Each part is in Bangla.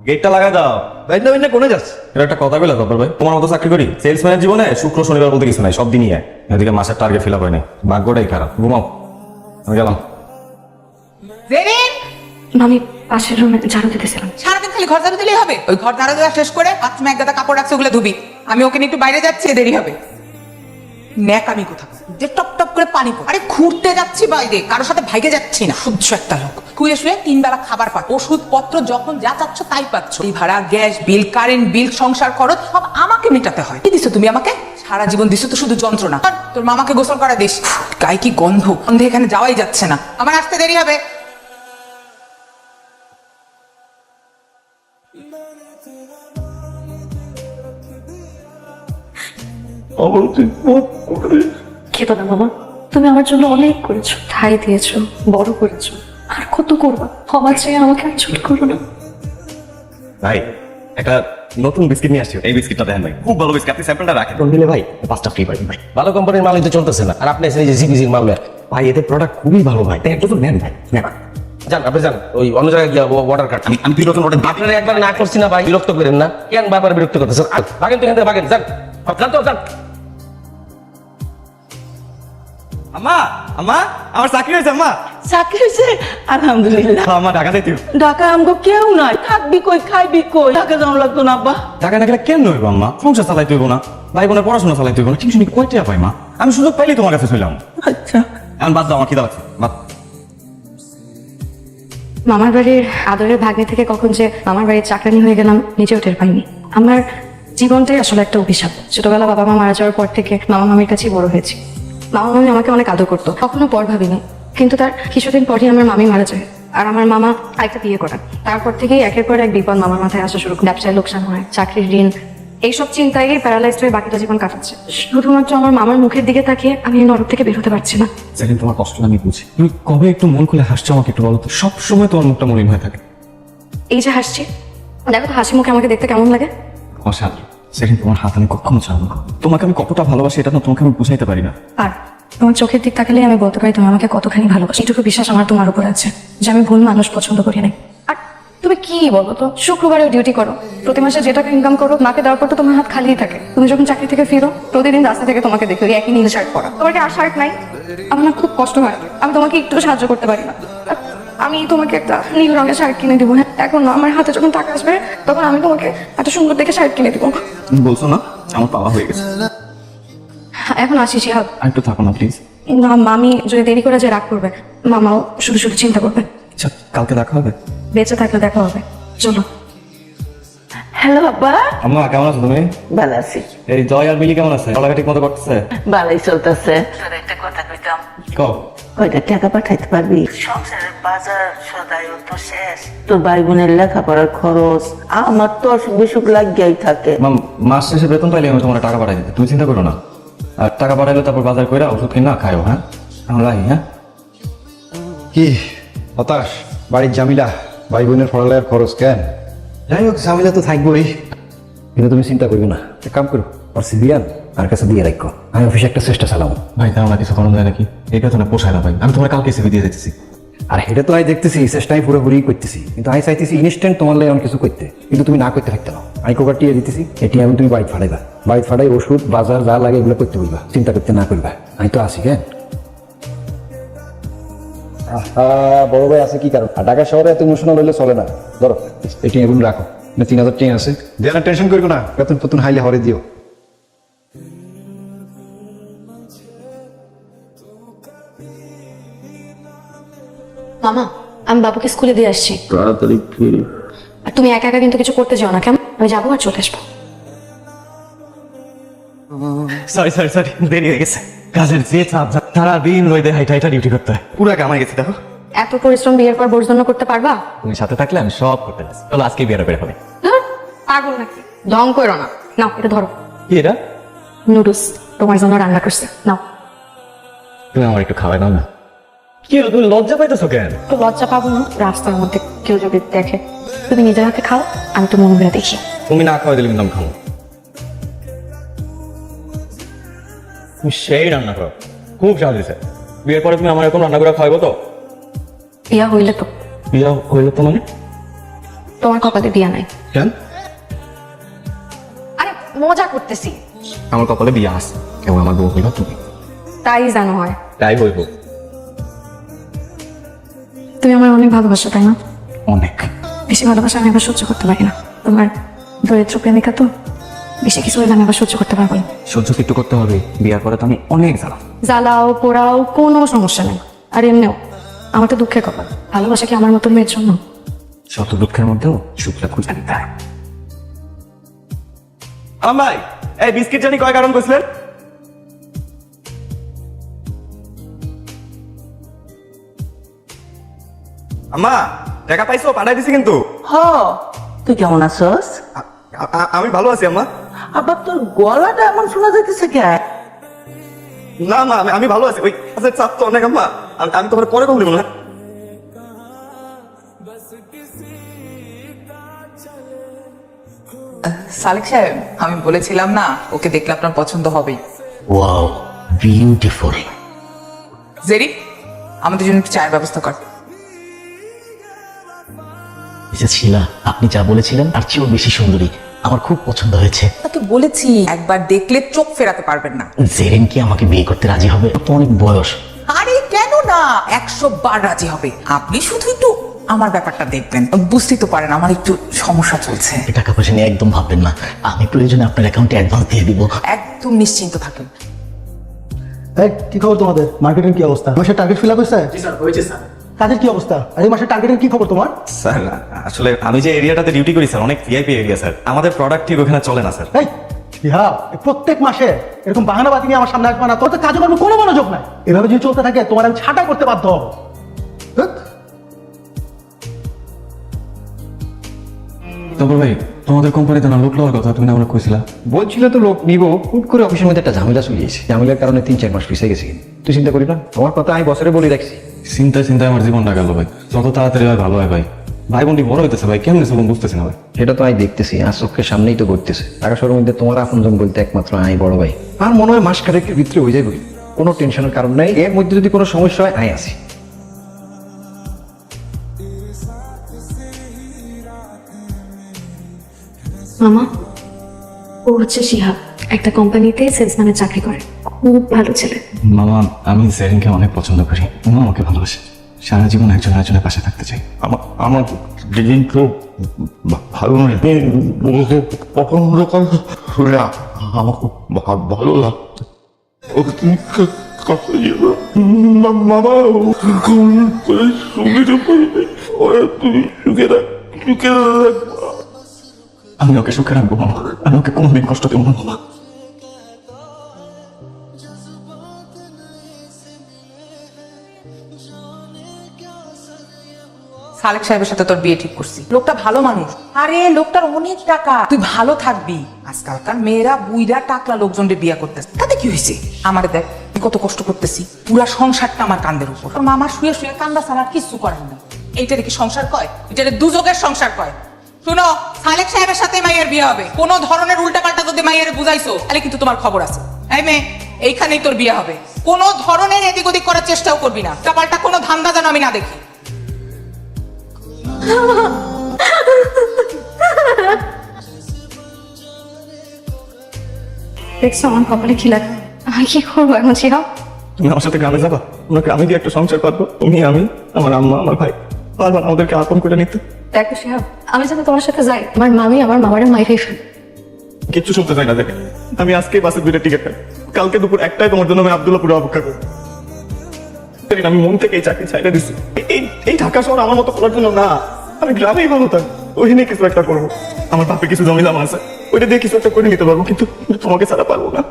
গেটটা লাগাই দাও। বাইন্দা বাইন্দা কোনে যাচ্ছে? এটা একটা কথা বলে তারপর ভাই, তোমার মতো চাকরি করি সেলসম্যানের জীবনে শুক্র শনিবার বলতে কিছু নাই, সব দিনই এক। এদিকে মাসের টার্গেট ফিল আপ হয়নি, ভাগ্যটাই খারাপ। ঘুমাও, আমি গেলাম। জেরিন, আমি পাশের রুমে ঝাড়ু দিতেছিলাম। সারাদিন খালি ঘর ঝাড়ু দিলেই হবে? ওই ঘর ঝাড়ু দেওয়া শেষ করে বাথরুমে এক গাদা কাপড় রাখছে, ওগুলো ধুবি। আমি ওকে নিয়ে একটু বাইরে যাচ্ছি, দেরি হবে। ন্যাকামি কোথা যে টপ টপ করে পানি পড়ে। আরে ঘুরতে যাচ্ছি বাইরে, কারোর সাথে ভাইগে যাচ্ছি না। সহ্য একটা লোক, শুয়ে শুয়ে 3 বেলা খাবার পায়, ওষুধ পত্র যখন যা চাচ্ছ তাই পাচ্ছ। এই ভাড়া, গ্যাস বিল, কারেন্ট বিল, সংসার খরচ সব আমাকে মেটাতে হয়। কি দিছো তুমি আমাকে? সারা জীবন দিছো তো শুধু যন্ত্রণা। আর তোর মামাকে গোসল করা দিস, গায়ে কি গন্ধ, গন্ধে এখানে যাওয়াই যাচ্ছে না। আমার আসতে দেরি হবে। খেতো না মামা, তুমি আমার জন্য অনেক করেছো, ঠাই দিয়েছো, বড় করেছো, আর কত করবা। ক্ষমা চেয়ে আমাকে আর ছোট করো না। ভাই একটা নতুন বিস্কিট নিয়ে আসছি, এই বিস্কিটটা দেখেন ভাই, খুব ভালো বিস্কিট, আপনি স্যাম্পলটা রাখেন। কোন দিলে ভাই 5টা ফ্রি পাবেন ভাই। ভালো কোম্পানির মালই তো চলতেছে না, আর আপনি এসে এই যে জিবিজির মাল নেন। ভাই এদের প্রোডাক্ট খুবই ভালো ভাই, তাই একটু তো নেন ভাই, নেন। যান আপনি যান, ওই অন্য জায়গায় গিয়ে ওয়াটার কার্ড। আমি তুই নতুন অর্ডার আপনারা একবার না করছি না ভাই, বিরক্ত করেন না। কেন বারবার বিরক্ত করতেছেন? ভাগেন তো এখান থেকে, ভাগেন, যান যান তো যান। আম্মা, আম্মা আমার চাকরি হয়েছে আম্মা। চাকরি হয়েছে? আলহামদুলিল্লাহ। আম্মা ঢাকা যাইতে। ঢাকা আমগো কেউ নাই, থাকবি কই, খাইবি কই? ঢাকা যাওয়া লাগতো না আব্বা? ঢাকা না গেলে কেন হইব আম্মা? সংসার চালাইতে হইব না, ভাই বোনের পড়াশোনা চালাইতে হইব না, টিউশনি কয় টাকা পাই মা? আমি সুযোগ পাইলেই তোমার কাছে চলাম। আচ্ছা, এখন বাদ দাও, আমার খিদা লাগছে, বাদ। মামার বাড়ির আদরের ভাগ্নে থেকে কখন যে মামার বাড়ির চাকরানি হয়ে গেলাম নিজেও টের পাইনি। আমার জীবনটাই আসলে একটা অভিশাপ। ছোটবেলা বাবা মা মারা যাওয়ার পর থেকে মামা মামির কাছেই বড় হয়েছি। মামা মামি আমাকে অনেক আদর করতো, কখনো পর ভাবিনি। কিন্তু তার কিছুদিন পরই আমার মামি মারা যায়, আর আমার মামা আরেকটা বিয়ে করেন। তারপর থেকেই একের পর এক বিপদ মামার মাথায় আসা শুরু করে। ব্যবসায় লোকসান হয়, চাকরির ঋণ, এইসব চিন্তায় প্যারালাইজড হয়ে বাকিটা জীবন কাটাচ্ছে। শুধুমাত্র আমার মামার মুখের দিকে তাকিয়ে আমি এই নরক থেকে বের হতে পারছি না। সেদিন তোমার কষ্ট আমি বুঝি, তুমি কবে একটু মন খুলে হাসছো আমাকে একটু বলো তো? সবসময় তোমার মুখটা মলিন হয়ে থাকে। এই যে হাসছি, দেখো তো হাসি মুখে আমাকে দেখতে কেমন লাগে। অসাধারণ। সেদিন তোমার হাত আমি কখনো ছাড়বো না। তোমাকে আমি কতটা ভালোবাসি এটা না তোমাকে আমি বুঝাইতে পারি না। আর তোমার চোখের দিক তাকালেই আমি বলতে পারি তুমি আমাকে কতখানি ভালোবাসো। এটুকু বিশ্বাস আমার তোমার উপর আছে যে আমি ভুল মানুষ পছন্দ করি নাই। আর তুমি কি বলো তো, শুক্রবারেও ডিউটি করো, প্রতি মাসে যে টাকা ইনকাম করো মাকে দেওয়ার পর তো তোমার হাত খালিই থাকে। তুমি যখন চাকরি থেকে ফিরো প্রতিদিন রাস্তা থেকে তোমাকে দেখি ওই একই নীল শার্ট পরা। তোমার কি আর শার্ট নাই? আমার না খুব কষ্ট হয়, আমি তোমাকে একটু সাহায্য করতে পারি না। আর আমি তোমাকে একটা নীল রঙের শার্ট কিনে দিব। হ্যাঁ, এখন না, আমার হাতে যখন টাকা আসবে তখন আমি তোমাকে একটা সুন্দর দেখে শার্ট কিনে দিব। তুমি বলছো না আমার পাওয়া হয়ে গেছে। এখন আসি শিহাব। আর একটু থাকো না প্লিজ। না, মামি যদি দেরি করে যে রাগ করবে, মামাও শুধু শুধু চিন্তা করবে। আচ্ছা কালকে দেখা হবে। বেঁচে থাকলে দেখা হবে, চলো। হ্যালো আব্বা। আম্মা কেমন আছো তুমি? ভালো আছি। এই জয় আর মিলি কেমন আছে? পড়ালেখা ঠিক মতো করতেছে? ভালোই চলতেছে। তোর একটা কথা কইতাম, কও। কয়টা টাকা পাঠাইতে পারবি? সংসারের বাজার সদাই তো শেষ, তোর ভাই বোনের লেখাপড়ার খরচ, আমার তো অসুখ বিসুখ লাগিয়াই থাকে। মাস শেষে বেতন পাইলে আমি তোমার টাকা পাঠাই দিতে, তুমি চিন্তা করো না। আর টাকা পাঠাইলে তারপর বাজার কইরা ওষুধ কিনা খাইও। হ্যাঁ এখন রাখি। হ্যাঁ কি হতাশ? বাড়ির জামিলা, ভাই বোনের পড়ালেখার খরচ কেন? যাই হোক, ঝামেলা তো থাকবোই, কিন্তু তুমি চিন্তা করবে না। এক কাম করো, আর সিবিয়ান আর কাছে দিয়ে রাখো, আমি অফিসে একটা চেষ্টা চালাবো। ভাই তাও না কিছু করানো যায় নাকি? এই বেতনে পোষায় না ভাই, আমি তোমার কালকে সিভি দিয়ে যেতেছি। আর এটা তো আমি দেখতেছি চেষ্টাই পুরোপুরি করতেছি, কিন্তু আমি চাইতেছি ইনস্ট্যান্ট তোমার লাগে অনেক কিছু করতে, কিন্তু তুমি না করতে থাকতে না। আমি কোকার টিয়ে দিতেছি, এটি আমি তুমি বাড়ি ফাটাইবা, বাড়ি ফাটাই ওষুধ বাজার যা লাগে এগুলো করতে বলবা, চিন্তা করতে না করবা। আমি তো আসি। হ্যাঁ বড় ভাই আছে কি কারণ? আর ঢাকা শহরে এত ইমোশনাল হইলে চলে না। ধরো এটি এগুলো রাখো, 3000 টাকা আছে, দেনা টেনশন করবো না, বেতন ফতুন হাইলে হরে দিও। মামা, আমি বাবুকে স্কুলে দিয়ে আসছি, তাড়াতাড়ি ফিরে। আর তুমি একা একা কিন্তু কিছু করতে যাও না, কেমন? আমি যাবো আর চলে আসবো। সরি সরি সরি, দেরি হয়ে গেছে। কাজের যে চাপ, সারাদিন রোদে হাইটা হাইটা ডিউটি করতে হয়, পুরো কামাই গেছে। দেখো এত পরিশ্রম বিয়ের পর বর্জন করতে পারবা? তুমি সাথে থাকলে আমি সব করতে পারি। চলো আজকে বিয়ের বের হবে। ধুর, পাগল নাকি? ঢং করো না। নাও এটা ধরো, কি এটা? নুডলস তোমার জন্য রান্না করছে, নাও। তুমি আমার একটু খাওয়াই দাও না। কি হলো, তুমি লজ্জা পাইতেছো কেন? তো লজ্জা পাবো না? রাস্তার মধ্যে কেউ যদি দেখে। তুমি নিজের হাতে খাও, আমি তো মনে করে দেখি। তুমি না খাওয়াই দিলে কিন্তু আমি খাবো। তুমি সেই রান্না করো, খুব স্বাদ হয়েছে। বিয়ের পরে তুমি আমার এরকম রান্না করে খাওয়াবো তো? বিয়া হইলে তো। বিয়া হইলে তো মানে? তোমার কপালে বিয়া নাই। কেন? আরে মজা করতেছি। আমার কপালে বিয়ে আছে, এবং আমার বউ হইল তুমি। তাই জানো হয়। তাই হইব। তুমি আমার অনেক ভালোবাসো তাই না? অনেক। বেশি ভালোবাসা আমি আবার সহ্য করতে পারি না। তোমার দরিদ্র প্রেমিকা তো, বেশি কিছু হইলে আমি আবার সহ্য করতে পারবো না। সহ্য একটু করতে হবে, বিয়ার পরে তো আমি অনেক জ্বালা। জ্বালাও পোড়াও কোনো সমস্যা নেই। আর এমনিও আমার তো দুঃখের কপাল, ভালোবাসা কি আমার মতো মেয়ের জন্য? শত দুঃখের মধ্যেও সুখটা খুঁজে নিতে হয়। ভাই, এই বিস্কিট জানি কয় কারণ কইছিলেন? আম্মা, টাকা পাইছো? পাঠাই দিছি কিন্তু। হ, তুই কেমন আছস? আমি ভালো আছি আম্মা। আবার তোর গলাটা এমন শোনা যাইতেছে কে? না মা, আমি ভালো আছি। ওই কাজের চাপ তো অনেক আম্মা। আমি তোমার পরে কথা বলবো না। সালেক সাহেব, আমি বলেছিলাম না ওকে দেখলে আপনার পছন্দ হবেই। Wow, beautiful. জেরি, আমাদের জন্য একটু চায়ের ব্যবস্থা কর। মিসেস শীলা, আপনি যা বলেছিলেন তার চেয়েও বেশি সুন্দরী। আমার খুব পছন্দ হয়েছে। তাকে বলেছি একবার দেখলে চোখ ফেরাতে পারবেন না। জেরেন কি আমাকে বিয়ে করতে রাজি হবে? ওর তো অনেক বয়স। আরে কেন না, 100 বার রাজি হবে। আপনি শুধু একটু আমার ব্যাপারটা দেখবেন। বুঝতেই তো পারেন আমার একটু সমস্যা চলছে। টাকা পয়সা নিয়ে একদম ভাববেন না, আমি প্রয়োজনে আপনার অ্যাকাউন্টে অ্যাডভান্স দিয়ে দিব। একদম নিশ্চিন্ত থাকেন। এই কি খবর তোমাদের? মার্কেটের কি অবস্থা? মাসের টার্গেট ফিল আপ হয়েছে? জি স্যার, হয়েছে স্যার। কাজের কি অবস্থা? আর এই মাসের টার্গেটের কি খবর তোমার? স্যার আসলে আমি যে এরিয়াটাতে ডিউটি করি স্যার, অনেক ভিআইপি এরিয়া স্যার। আমাদের প্রোডাক্ট ঠিক ওখানে চলে না স্যার। এই ইহা প্রত্যেক মাসে এরকম বাহানাবাদি নিয়ে আমার সামনে আসবে না। তোর তো কাজে কর্মে কোনো মনোযোগ নাই। এভাবে যদি চলতে থাকে তোমার আমি ছাঁটাই করতে বাধ্য হবো। ধ্যাৎ। তারপর ভাই, তোমাদের কোম্পানিতে না লোক লওয়ার কথা তুমি না আমরা কইছিলা? বলছিল তো লোক নিব, হুট করে অফিসের মধ্যে একটা ঝামেলা চলে গেছে। ঝামেলার কারণে 3-4 মাস পিছিয়ে গেছি। তুই চিন্তা করি না, তোমার কথা আমি বছরে বলে রাখছি। চিন্তায় চিন্তায় আমার জীবনটা গেল ভাই। যত তাড়াতাড়ি হয় ভালো হয় ভাই। ভাই বোনটি বড় হইতেছে ভাই, কেমন চলুন বুঝতেছি না ভাই। সেটা তো আমি দেখতেছি, আর চোখের সামনেই তো ঘটতেছে। ঢাকা শহরের মধ্যে তোমার আপনজন বলতে একমাত্র আমি বড় ভাই। আর মনে হয় মাস খানেকের ভিতরে হয়ে যাবে, কোনো টেনশনের কারণ নাই। এর মধ্যে যদি কোনো সমস্যা হয় আমি আছি। মামা, ও হচ্ছে শিহাব, একটা কোম্পানিতে সেলসম্যানের চাকরি করে। খুব ভালো ছেলে। মামা, আমি জেরিনকে অনেক পছন্দ করি। উনি আমাকে ভালোবাসে। সারা জীবন একজন আরেকজনের পাশে থাকতে চাই। আমার যেদিন তো ভালো নয়, পছন্দ করে শুনে আমার খুব ভালো লাগতো। ওকে তুমি কাছে যাবে মামা, সুবিধা পাইবে। ওরা তুমি সুখে রাখ, সুখে রাখবা। আমি ওকে সুখে রাখবো মামা, আমি ওকে কোনোদিন কষ্ট দেবো না মামা। সালেক সাহেবের সাথে তোর বিয়ে ঠিক করছি। লোকটা ভালো মানুষ। আরে লোকটার অনেক টাকা, তুই ভালো থাকবি। আজকালকার মেয়েরা বুইরা টাকলা লোকজনকে বিয়ে করতেছে, তাতে কি হয়েছে? আমারে দেখ, আমি কত কষ্ট করতেছি। পুরা সংসারটা আমার কান্দের উপর। তোর মামা শুয়ে শুয়ে কান্দা ছাড়া আর কিছু করেন না। এইটারে কি সংসার কয়? এটারে দুযোগের সংসার কয়। শুনো, সালেক সাহেবের সাথে মাইয়ের বিয়ে হবে। কোন ধরনের উল্টাপাল্টা যদি মাইয়ের বুঝাইছো তাহলে কিন্তু তোমার খবর আছে। এই মেয়ে, এইখানেই তোর বিয়ে হবে। কোন ধরনের এদিক ওদিক করার চেষ্টাও করবি না। উল্টাপাল্টা কোনো ধান্দা যেন আমি না দেখি। দেখছো আমার কপালে কি লাগে? আমি কি করবো এখন শিহাব? তুমি আমার সাথে গ্রামে যাবা? আমরা গ্রামে গিয়ে একটা সংসার করবো। তুমি, আমি, আমার আম্মা, আমার ভাই। পারবা না আমাদেরকে আপন করে নিতে? দেখো শিহাব, আমি যদি তোমার সাথে যাই, আমার মামি আমার মামারে মাইরেই ফেলবে। কিচ্ছু শুনতে চাই না। দেখে, আমি আজকে বাসের 2টা টিকিট পাই। কালকে দুপুর 1টায় তোমার জন্য আমি আব্দুল্লাহপুরে অপেক্ষা করবো। আমি মন থেকে এই চাকরি ছাইড়ে দিচ্ছি। এই ঢাকা শহর আমার মতো করার জন্য না। আমি গ্রামেই ভালো থাকি, ওই নিয়ে কিছু একটা করবো। আমার বাপে কিছু জমি দাম আছে, ওইটা দিয়ে কিছু একটা করে নিতে পারবো, কিন্তু তোমাকে ছাড়া পারবো না।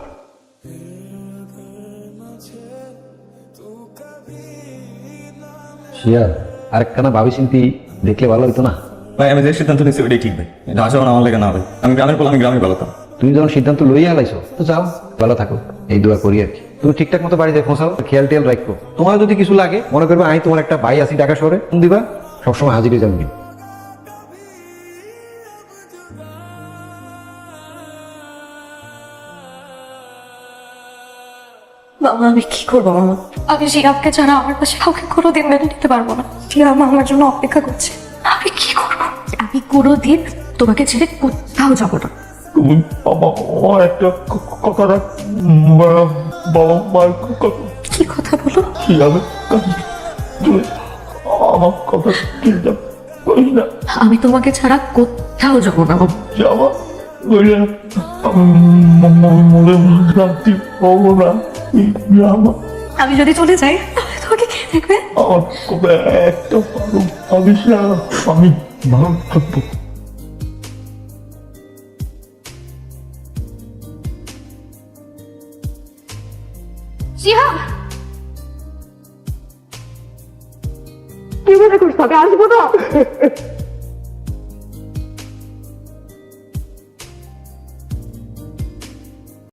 শিয়ার আরেকখানা ভাবি চিন্তি দেখলে ভালো হইতো না? ভাই, আমি যে সিদ্ধান্ত নিচ্ছি ওইটাই ঠিক ভাই। ঢাকা শহর আমার লেগে না ভাই। আমি গ্রামের বলে আমি গ্রামে ভালো থাকতাম। তুমি যখন সিদ্ধান্ত লইয়া হালাইছো তো যাও, ভালো থাকো, এই দোয়া করি আর কি। তুমি ঠিকঠাক মতো বাড়িতে পৌঁছাও, খেয়াল টেয়াল রাখো। তোমার যদি কিছু লাগে মনে করবে আমি তোমার একটা ভাই আছি ঢাকা শহরে, ফোন দিবা, সবসময় হাজির হয়ে যাবেন। বাবা, আমি কি করবো মামা? আমি শিহাবকে ছাড়া আমার পাশে কাউকে কোনোদিন মেনে নিতে পারবো না। শিহাব আমার জন্য অপেক্ষা করছে, আমি কি করবো? আমি কোনোদিন তোমাকে ছেড়ে কোথাও যাবো না। তুমি আমার একটা কথা রাখ, বাবা মার কথা কি কথা বলো? শিখাবে, তুই আমার কথা চিন্তা করিস না। আমি তোমাকে ছাড়া কোথাও যাবো না। যাওয়া বললে আমি মনে শান্তি পাবো না। যাওয়া আমি যদি চলে যাই তাহলে তোমাকে কে দেখবে? আমার কথা একটা ভাবিস না, আমি ভালো থাকবো। জিহাদ, কি মনে করছো আমি আসবো না?